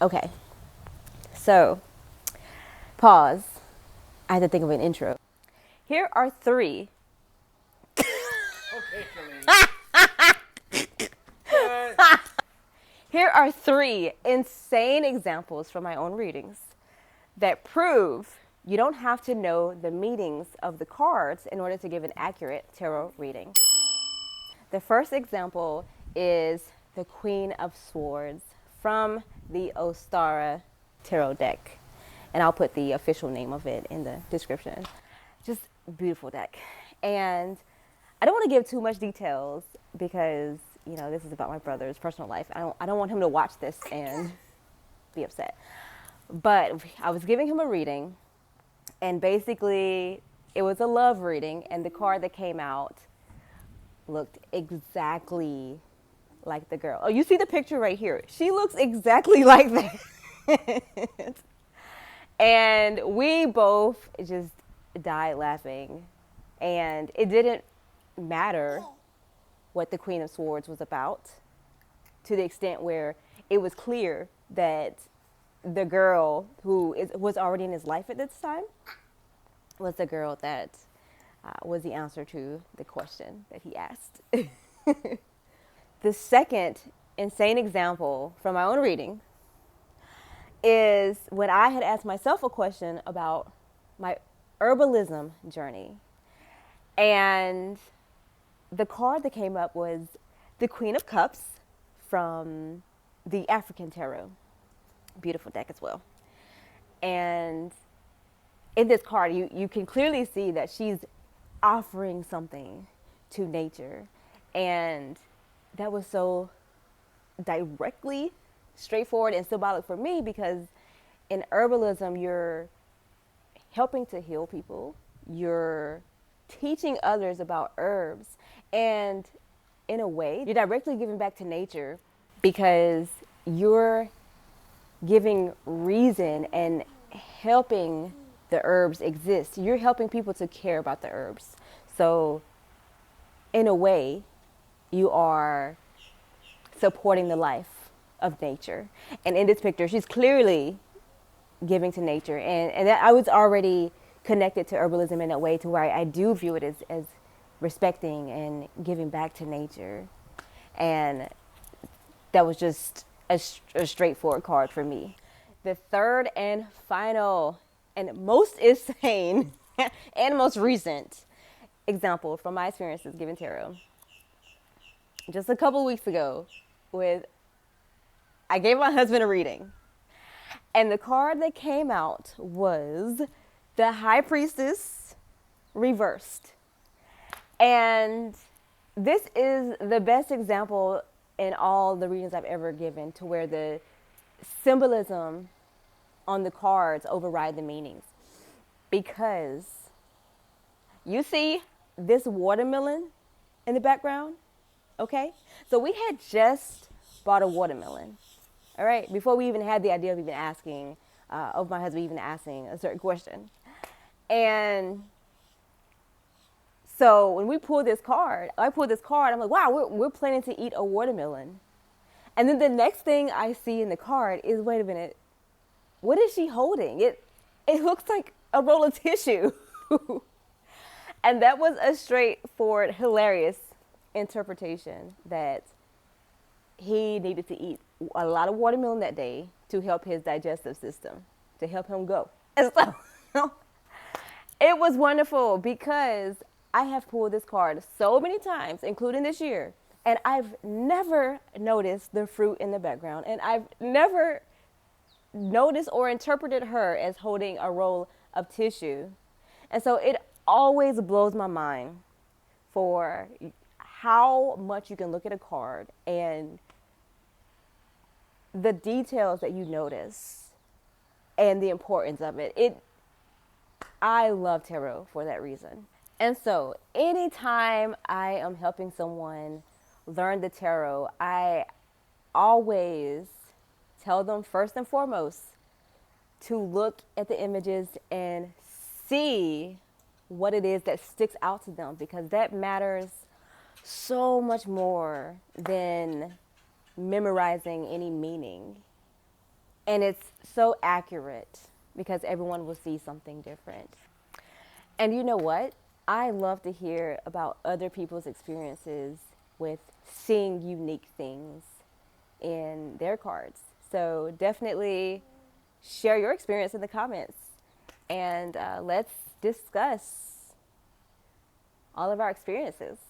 Okay, so pause. I had to think of an intro. Here are three. Okay, Colleen. Here are three insane examples from my own readings that prove you don't have to know the meanings of the cards in order to give an accurate tarot reading. The first example is the Queen of Swords from the Ostara Tarot deck. And I'll put the official name of it in the description. Just beautiful deck. And I don't want to give too much details because, you know, this is about my brother's personal life. I don't want him to watch this and be upset. But I was giving him a reading, and basically it was a love reading, and the card that came out looked exactly like the girl. Oh, you see the picture right here. She looks exactly like that. And we both just died laughing. And it didn't matter what the Queen of Swords was about, to the extent where it was clear that the girl who was already in his life at this time was the girl that was the answer to the question that he asked. The second insane example from my own reading is when I had asked myself a question about my herbalism journey. And the card that came up was the Queen of Cups from the African Tarot. Beautiful deck as well. And in this card, you can clearly see that she's offering something to nature. And that was so directly straightforward and symbolic for me, because in herbalism, you're helping to heal people. You're teaching others about herbs. And in a way, you're directly giving back to nature because you're giving reason and helping the herbs exist. You're helping people to care about the herbs. So in a way, you are supporting the life of nature. And in this picture, she's clearly giving to nature. And that I was already connected to herbalism in that way, to where I do view it as respecting and giving back to nature. And that was just a straightforward card for me. The third and final and most insane and most recent example from my experiences giving tarot. Just a couple weeks ago, I gave my husband a reading, and the card that came out was the High Priestess reversed. And this is the best example in all the readings I've ever given, to where the symbolism on the cards override the meanings. Because you see this watermelon in the background, okay? So we had just bought a watermelon, all right? Before we even had the idea of even asking, of my husband even asking a certain question. And so when I pulled this card, I'm like, wow, we're planning to eat a watermelon. And then the next thing I see in the card is, wait a minute, what is she holding? It looks like a roll of tissue. And that was a straightforward, hilarious interpretation that he needed to eat a lot of watermelon that day to help his digestive system, to help him go. And so it was wonderful, because I have pulled this card so many times, including this year, and I've never noticed the fruit in the background, and I've never noticed or interpreted her as holding a roll of tissue. And so it always blows my mind for how much you can look at a card and the details that you notice and the importance of it. I love tarot for that reason. And so anytime I am helping someone learn the tarot, I always tell them first and foremost to look at the images and see what it is that sticks out to them, because that matters so much more than memorizing any meaning. And it's so accurate because everyone will see something different. And you know what? I love to hear about other people's experiences with seeing unique things in their cards. So definitely share your experience in the comments, and let's discuss all of our experiences.